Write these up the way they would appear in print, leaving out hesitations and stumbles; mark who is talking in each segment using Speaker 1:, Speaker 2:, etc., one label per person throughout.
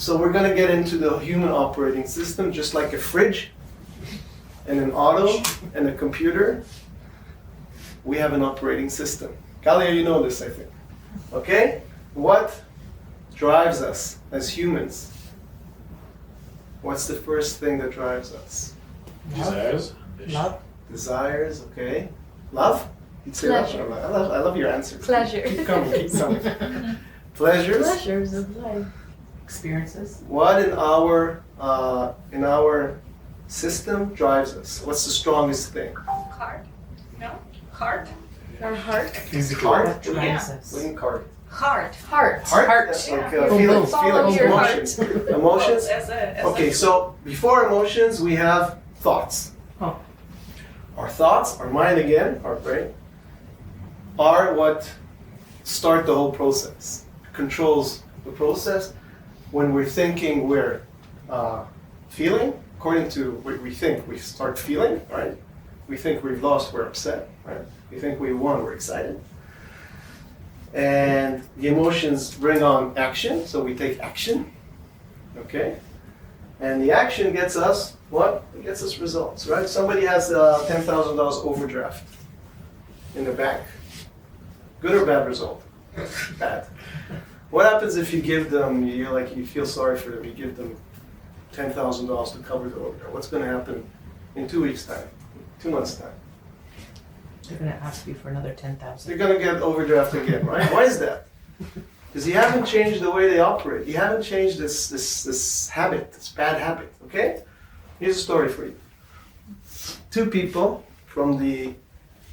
Speaker 1: So we're going to get into the human operating system, just like a fridge and an auto and a computer. We have an operating system. Kalia, you know this, I think. Okay? What drives us as humans? What's the first thing that drives us?
Speaker 2: Desires.
Speaker 3: Love.
Speaker 1: Desires, okay. Love? You'd say
Speaker 4: Pleasure.
Speaker 1: love? I love your answer.
Speaker 4: Pleasure.
Speaker 1: Keep coming, keep coming. Pleasures?
Speaker 4: Pleasures of life.
Speaker 3: Experiences.
Speaker 1: What in our system drives us? What's the strongest thing?
Speaker 5: Heart? No? Heart?
Speaker 4: Our heart.
Speaker 2: Physical.
Speaker 1: Heart?
Speaker 3: What drives
Speaker 1: What
Speaker 3: us?
Speaker 1: do you mean heart?
Speaker 5: Heart.
Speaker 4: Heart.
Speaker 1: Heart?
Speaker 5: Yeah.
Speaker 1: Like
Speaker 5: Boom,
Speaker 1: feelings,
Speaker 4: boom. Follow
Speaker 1: feelings,
Speaker 4: your
Speaker 1: emotions. Emotions?
Speaker 5: As
Speaker 1: Okay, so before emotions, we have thoughts.
Speaker 3: Oh.
Speaker 1: Our thoughts, our mind again, our brain, are what start the whole process, controls the process. When we're thinking, we're feeling. According to what we think, we start feeling, right? We think we've lost, we're upset, right? We think we won, we're excited. And the emotions bring on action, so we take action, okay? And the action gets us what? It gets us results, right? Somebody has $10,000 overdraft in the bank. Good or bad result? Bad. What happens if you give them, you feel sorry for them, you give them $10,000 to cover the overdraft? What's going to happen in 2 weeks' time, 2 months' time?
Speaker 3: They're gonna ask you for another
Speaker 1: They're
Speaker 3: 10,000.
Speaker 1: going to get overdraft again, right? Why is that? Because you haven't changed the way they operate. You haven't changed this habit, this bad habit, okay? Here's a story for you. 2 people from the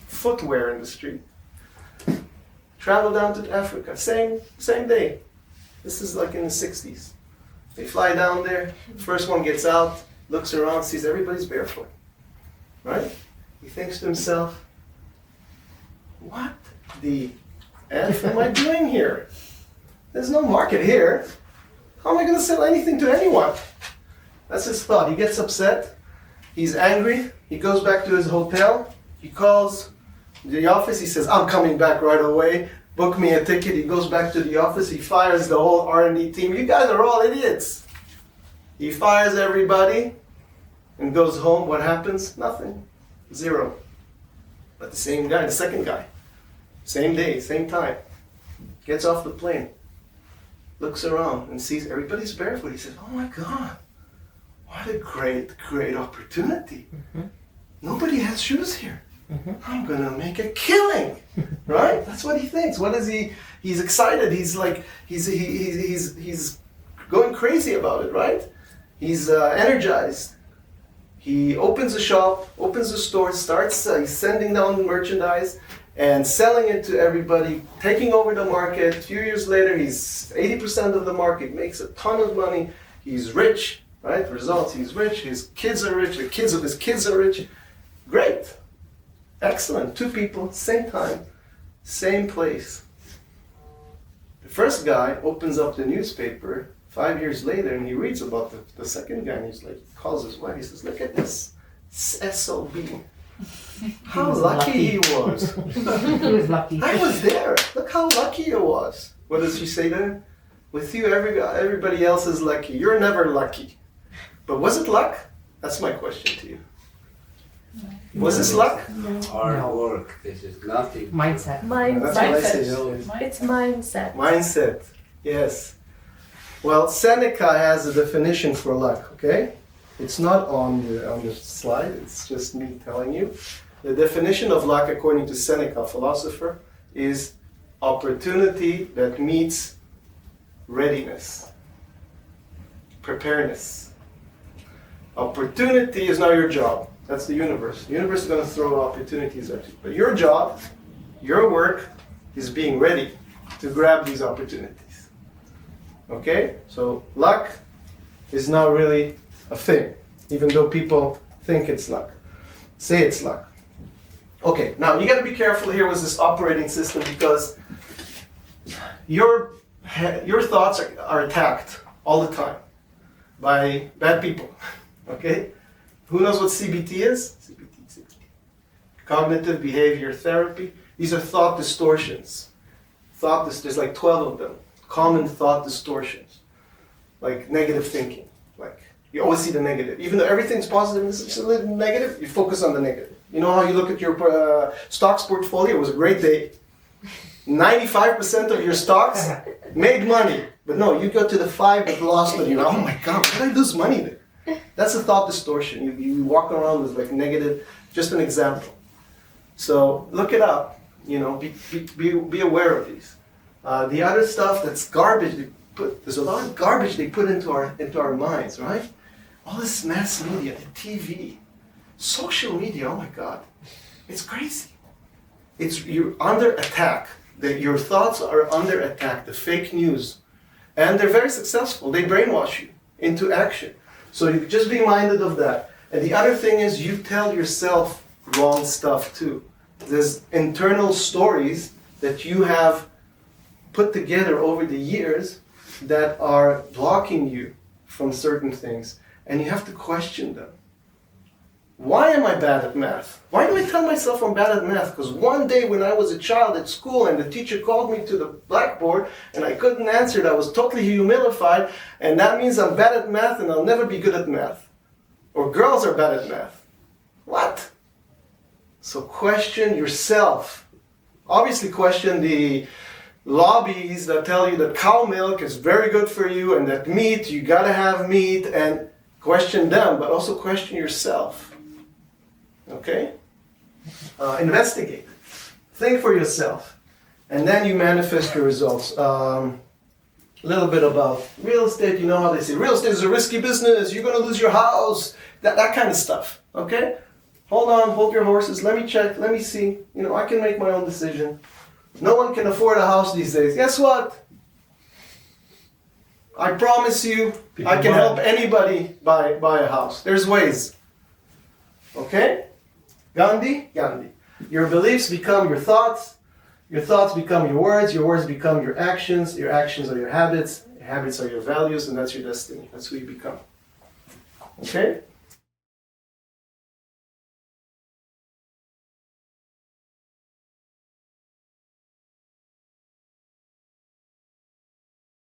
Speaker 1: footwear industry travel down to Africa, same day. This is like in the 60s. They fly down there, first one gets out, looks around, sees everybody's barefoot, right? He thinks to himself, what the F am I doing here? There's no market here. How am I going to sell anything to anyone? That's his thought. He gets upset. He's angry. He goes back to his hotel. He calls the office. He says, I'm coming back right away. Book me a ticket. He goes back to the office. He fires the whole R&D team. You guys are all idiots. He fires everybody and goes home. What happens? Nothing. 0. But the same guy, the second guy, same day, same time, gets off the plane, looks around and sees everybody's barefoot. He says, oh my God, what a great opportunity.
Speaker 3: Mm-hmm.
Speaker 1: Nobody has shoes here.
Speaker 3: Mm-hmm.
Speaker 1: I'm gonna make a killing, right? That's what he thinks. What is he? He's excited. He's like, he's going crazy about it, right? He's energized. He opens a shop, opens a store, starts sending down merchandise and selling it to everybody, taking over the market. A few years later, he's 80% of the market, makes a ton of money. He's rich, right? Results, he's rich. His kids are rich. The kids of his kids are rich. Great. Excellent. 2 people, same time, same place. The first guy opens up the newspaper 5 years later and he reads about the second guy and he's like, calls his wife, he says, look at this SOB. How
Speaker 3: was
Speaker 1: lucky
Speaker 3: lucky.
Speaker 1: he was.
Speaker 3: He was lucky.
Speaker 1: I was there. Look how lucky he was. What does she say then? With you, everybody else is lucky. You're never lucky. But was it luck? That's my question to you. Was this luck?
Speaker 2: Hard
Speaker 3: No.
Speaker 2: work. This is nothing.
Speaker 3: Mindset.
Speaker 1: That's what I
Speaker 4: Mindset.
Speaker 1: say always.
Speaker 4: It's mindset.
Speaker 1: Mindset. Yes. Well, Seneca has a definition for luck, okay? It's not on the slide, it's just me telling you. The definition of luck, according to Seneca, philosopher, is opportunity that meets readiness, preparedness. Opportunity is not your job. That's the universe. The universe is going to throw opportunities at you. But your job, your work, is being ready to grab these opportunities. Okay? So luck is not really a thing, even though people think it's luck. Say it's luck. Okay, now you got to be careful here with this operating system because your thoughts are attacked all the time by bad people. Okay? Who knows what CBT is? CBT. Cognitive behavior therapy. These are thought distortions. There's like 12 of them. Common thought distortions. like negative thinking. Like you always see the negative, even though everything's positive and it's a little negative. You focus on the negative. You know how you look at your stocks portfolio? It was a great day. 95% of your stocks made money, but no, you go to the 5 that lost it. You're like, oh my God, why did I lose money there? That's a thought distortion. You walk around with like negative. Just an example. So look it up. You know, be aware of these. The other stuff that's garbage. There's a lot of garbage they put into our minds, right? All this mass media, the TV, social media. Oh my God, it's crazy. You're under attack. Your thoughts are under attack. The fake news, and they're very successful. They brainwash you into action. So you just be minded of that. And the other thing is you tell yourself wrong stuff too. There's internal stories that you have put together over the years that are blocking you from certain things, and you have to question them. Why am I bad at math? Why do I tell myself I'm bad at math? Because one day when I was a child at school and the teacher called me to the blackboard and I couldn't answer it, I was totally humilified, and that means I'm bad at math and I'll never be good at math. Or girls are bad at math. What? So question yourself. Obviously question the lobbies that tell you that cow milk is very good for you and that meat, you gotta have meat, and question them, but also question yourself. Okay? Investigate. Think for yourself. And then you manifest your results. A little bit about real estate. You know how they say real estate is a risky business. You're gonna lose your house. That kind of stuff. Okay? Hold on, hold your horses. Let me check. Let me see. You know, I can make my own decision. No one can afford a house these days. Guess what? I promise you, I can help anybody buy a house. There's ways. Okay? Gandhi? Your beliefs become your thoughts become your words become your actions are your habits are your values, and that's your destiny. That's who you become. Okay?